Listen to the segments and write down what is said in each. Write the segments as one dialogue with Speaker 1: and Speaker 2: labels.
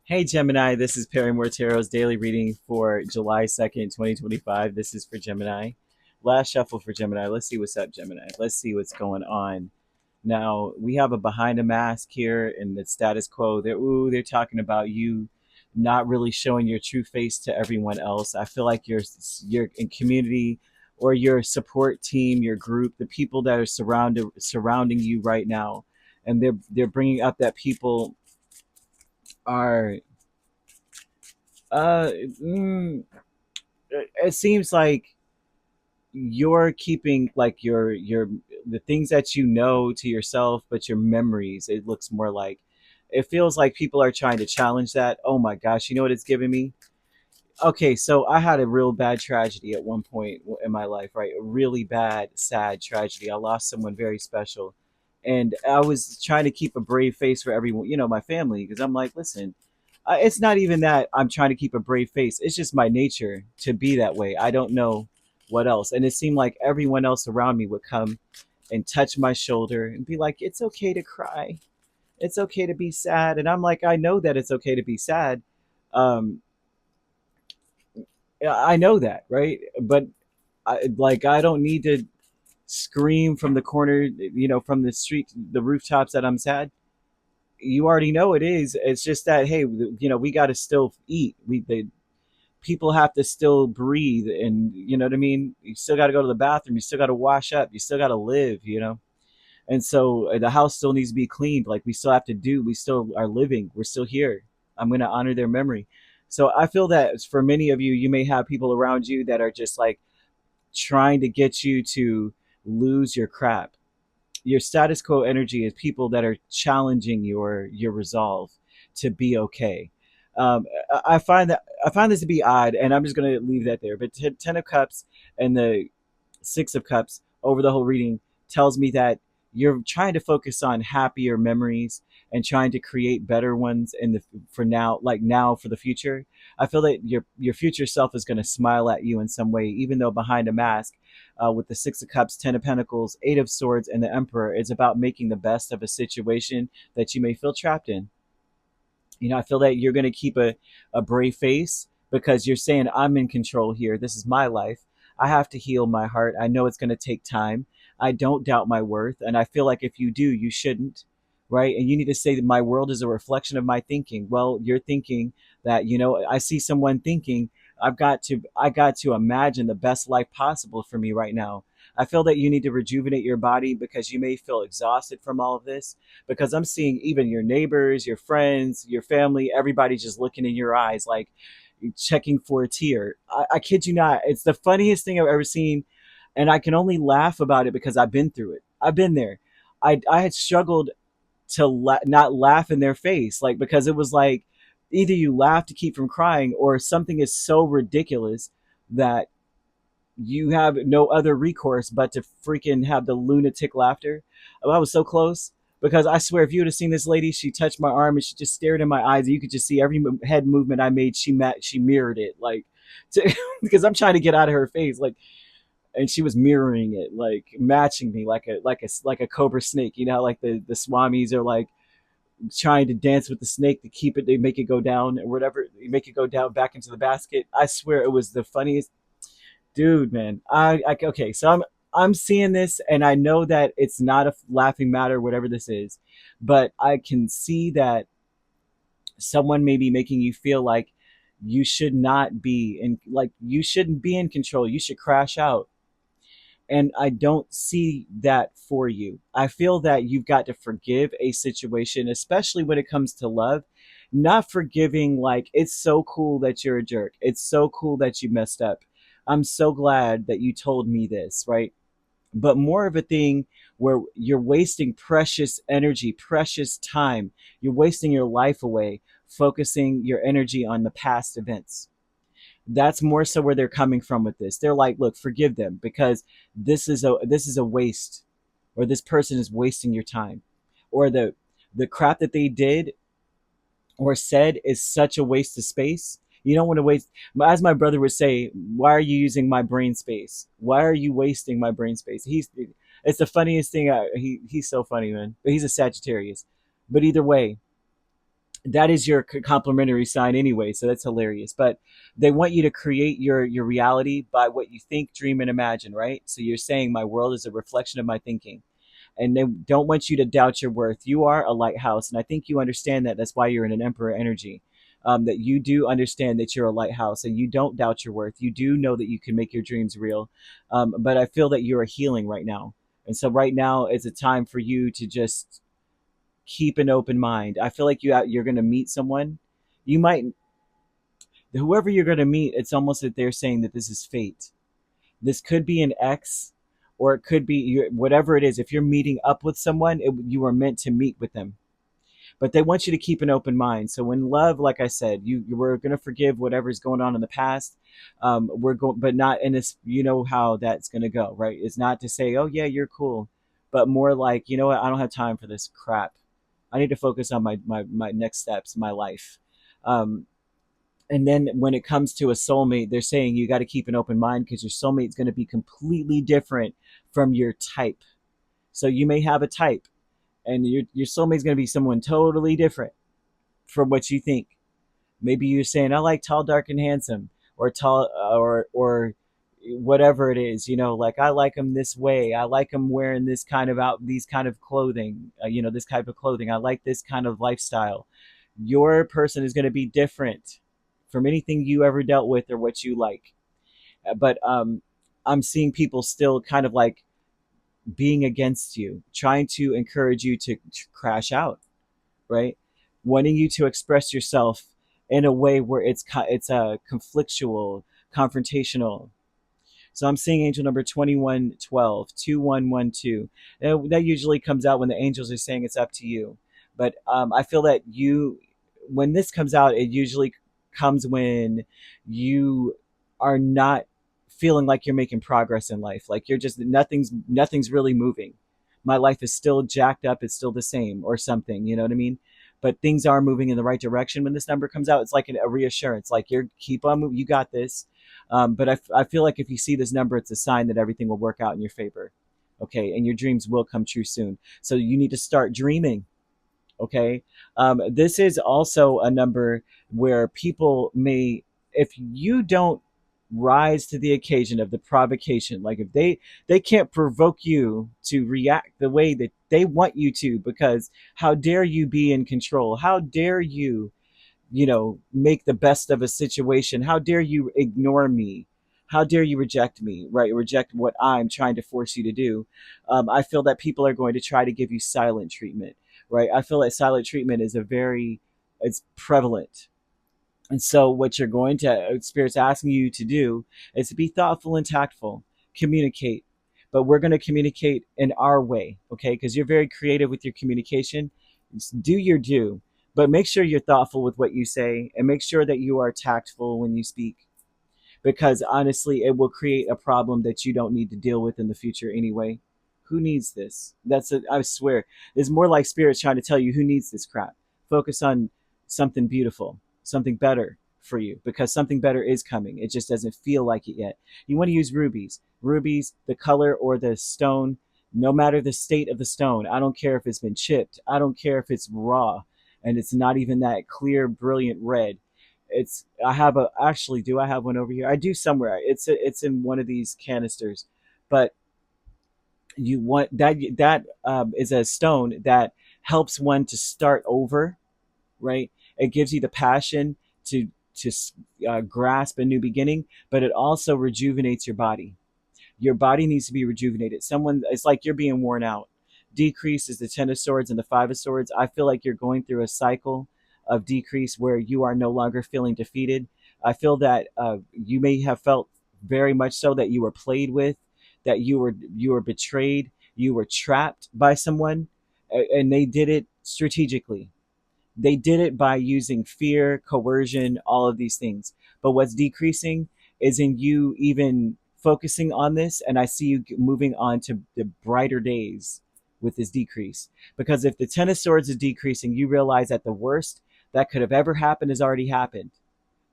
Speaker 1: Hey Gemini, this is Perrymore Tarot's daily reading for July 2nd, 2025. This is for Gemini. Last shuffle for Gemini. Let's see what's up, Gemini. Let's see what's going on. Now, we have a behind a mask here in the status quo. They're talking about you not really showing your true face to everyone else. I feel like you're in community or your support team, your group, the people that are surrounding you right now, and they're bringing up that people are uh mm, it seems like you're keeping like your the things that you know to yourself, but your memories, it looks more like it feels like people are trying to challenge that. Oh my gosh, you know what it's giving me? Okay, so I had a real bad tragedy at one point in my life, right? A really bad, sad tragedy. I lost someone very special. And I was trying to keep a brave face for everyone, my family, because I'm like, listen, it's not even that I'm trying to keep a brave face. It's just my nature to be that way. I don't know what else. And it seemed like everyone else around me would come and touch my shoulder and be like, it's okay to cry. It's okay to be sad. And I'm like, I know that it's okay to be sad. Um, I know that, right? But I don't need to scream from the corner, from the street, the rooftops that I'm sad. You already know it is. It's just that, hey, we got to still eat. People have to still breathe, and you know what I mean. You still got to go to the bathroom. You still got to wash up. You still got to live. And so the house still needs to be cleaned. Like we still have to do. We still are living. We're still here. I'm going to honor their memory. So I feel that for many of you, you may have people around you that are just like trying to get you to lose your crap. Your status quo energy is people that are challenging your resolve to be okay. I find this to be odd, and I'm just going to leave that there. But Ten of Cups and the Six of Cups over the whole reading tells me that you're trying to focus on happier memories and trying to create better ones in the for now, like now for the future. I feel that your future self is going to smile at you in some way, even though behind a mask. With the Six of Cups, Ten of Pentacles, Eight of Swords, and the Emperor, it's about making the best of a situation that you may feel trapped in. I feel that you're going to keep a brave face because you're saying, I'm in control here. This is my life. I have to heal my heart. I know it's going to take time. I don't doubt my worth. And I feel like if you do, you shouldn't. Right. And you need to say that my world is a reflection of my thinking. Well, you're thinking that, I see someone thinking, I got to imagine the best life possible for me right now. I feel that you need to rejuvenate your body because you may feel exhausted from all of this, because I'm seeing even your neighbors, your friends, your family, everybody just looking in your eyes like checking for a tear. I kid you not. It's the funniest thing I've ever seen. And I can only laugh about it because I've been through it. I've been there. I had struggled to not laugh in their face, like, because it was like either you laugh to keep from crying or something is so ridiculous that you have no other recourse but to freaking have the lunatic laughter. Oh, I was so close, because I swear, if you would have seen this lady, she touched my arm and she just stared in my eyes. And you could just see every head movement I made. She mirrored it, like, because I'm trying to get out of her face, like, and she was mirroring it, like matching me, like a cobra snake. Like the swamis are like trying to dance with the snake to keep it. They make it go down or whatever. They make it go down back into the basket. I swear it was the funniest. Dude, man. Okay, so I'm seeing this and I know that it's not a laughing matter, whatever this is, but I can see that someone may be making you feel like you should not be in, like, you shouldn't be in control. You should crash out. And I don't see that for you. I feel that you've got to forgive a situation, especially when it comes to love. Not forgiving, like, it's so cool that you're a jerk. It's so cool that you messed up. I'm so glad that you told me this, right? But more of a thing where you're wasting precious energy, precious time. You're wasting your life away, focusing your energy on the past events. That's more so where they're coming from with this. They're like, look, forgive them because this is a waste, or this person is wasting your time, or the crap that they did or said is such a waste of space. You don't want to waste, as my brother would say, why are you using my brain space? Why are you wasting my brain space? It's the funniest thing. He's so funny, man. But he's a Sagittarius. But either way, that is your complementary sign anyway, so that's hilarious. But they want you to create your reality by what you think, dream, and imagine, right? So you're saying my world is a reflection of my thinking, and they don't want you to doubt your worth. You are a lighthouse, and I think you understand that. That's why you're in an emperor energy. That you do understand that you're a lighthouse, and you don't doubt your worth. You do know that you can make your dreams real. But I feel that you are healing right now, and so right now is a time for you to just keep an open mind. I feel like you're going to meet someone. You might, whoever you're going to meet, it's almost that they're saying that this is fate. This could be an ex, or it could be whatever it is. If you're meeting up with someone, you are meant to meet with them. But they want you to keep an open mind. So in love, like I said, you we're going to forgive whatever's going on in the past. We're going, but not in this. You know how that's going to go, right? It's not to say, oh yeah, you're cool, but more like, you know what, I don't have time for this crap. I need to focus on my next steps in my life. Um, and then when it comes to a soulmate, they're saying you got to keep an open mind because your soulmate is going to be completely different from your type. So you may have a type, and your soulmate is going to be someone totally different from what you think. Maybe you're saying I like tall, dark, and handsome, or tall, or whatever it is. Like I like them this way. I like them wearing this kind of these kind of clothing. This type of clothing. I like this kind of lifestyle. Your person is going to be different from anything you ever dealt with or what you like. But I'm seeing people still kind of like being against you, trying to encourage you to crash out, right? Wanting you to express yourself in a way where it's a conflictual, confrontational. So I'm seeing angel number 2112, 2112. That usually comes out when the angels are saying it's up to you. But I feel that when this comes out, it usually comes when you are not feeling like you're making progress in life. Like you're just, nothing's really moving. My life is still jacked up. It's still the same or something. You know what I mean? But things are moving in the right direction when this number comes out. It's like a reassurance. Like you're keep on moving. You got this. But I feel like if you see this number, it's a sign that everything will work out in your favor. Okay. And your dreams will come true soon. So you need to start dreaming. Okay. This is also a number where people may, if you don't rise to the occasion of the provocation, like if they can't provoke you to react the way that they want you to, because how dare you be in control? How dare you, make the best of a situation? How dare you ignore me? How dare you reject me, right? Reject what I'm trying to force you to do. I feel that people are going to try to give you silent treatment, right? I feel like silent treatment is it's prevalent. And so what you're going to, Spirit's asking you to do is to be thoughtful and tactful, communicate. But we're going to communicate in our way, okay? Because you're very creative with your communication. Just do your due, but make sure you're thoughtful with what you say and make sure that you are tactful when you speak. Because honestly, it will create a problem that you don't need to deal with in the future anyway. Who needs this? I swear, it's more like spirits trying to tell you who needs this crap. Focus on something beautiful, something better for you, because something better is coming. It just doesn't feel like it yet. You want to use rubies. Rubies, the color or the stone, no matter the state of the stone. I don't care if it's been chipped. I don't care if it's raw and it's not even that clear, brilliant red. I have a actually do I have one over here? I do somewhere. It's in one of these canisters, but you want that is a stone that helps one to start over, right? It gives you the passion to grasp a new beginning, but it also rejuvenates your body. Your body needs to be rejuvenated. It's like you're being worn out. Decrease is the Ten of Swords and the Five of Swords. I feel like you're going through a cycle of decrease where you are no longer feeling defeated. I feel that you may have felt very much so that you were played with, that you were betrayed, you were trapped by someone, and they did it strategically. They did it by using fear, coercion, all of these things. But what's decreasing is in you even focusing on this. And I see you moving on to the brighter days with this decrease. Because if the Ten of Swords is decreasing, you realize that the worst that could have ever happened has already happened.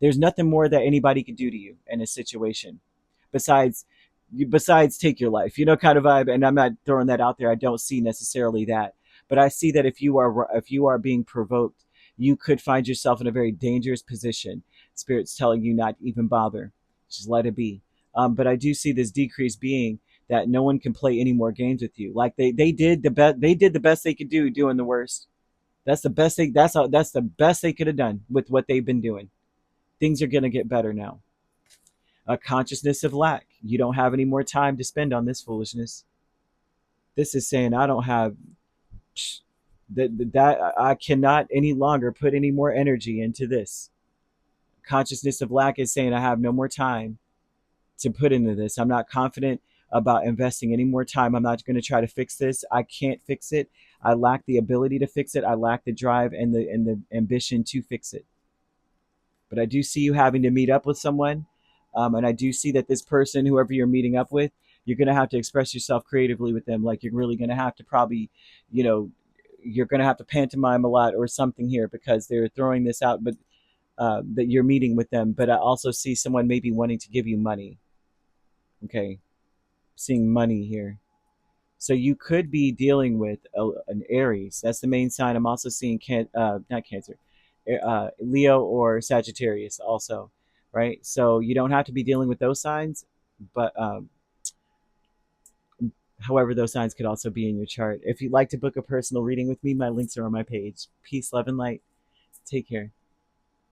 Speaker 1: There's nothing more that anybody can do to you in a situation besides take your life, kind of vibe. And I'm not throwing that out there. I don't see necessarily that, but I see that if you are being provoked, you could find yourself in a very dangerous position. Spirit's telling you not to even bother. Just let it be. But I do see this decrease being that no one can play any more games with you. Like they did the best they could do doing the worst. That's the best thing. That's the best they could have done with what they've been doing. Things are gonna get better now. A consciousness of lack. You don't have any more time to spend on this foolishness. This is saying I don't have that I cannot any longer put any more energy into this. Consciousness of lack is saying I have no more time to put into this. I'm not confident about investing any more time. I'm not going to try to fix this. I can't fix it. I lack the ability to fix it. I lack the drive and the ambition to fix it. But I do see you having to meet up with someone, and I do see that this person, whoever you're meeting up with, you're going to have to express yourself creatively with them. Like you're really going to have to probably, you know, you're going to have to pantomime a lot or something here because they're throwing this out, but that you're meeting with them. But I also see someone maybe wanting to give you money. Okay, seeing money here. So you could be dealing with an Aries. That's the main sign. I'm also seeing not Cancer, Leo or Sagittarius also, right? So you don't have to be dealing with those signs, but however, those signs could also be in your chart. If you'd like to book a personal reading with me, my links are on my page. Peace, love, and light. Take care.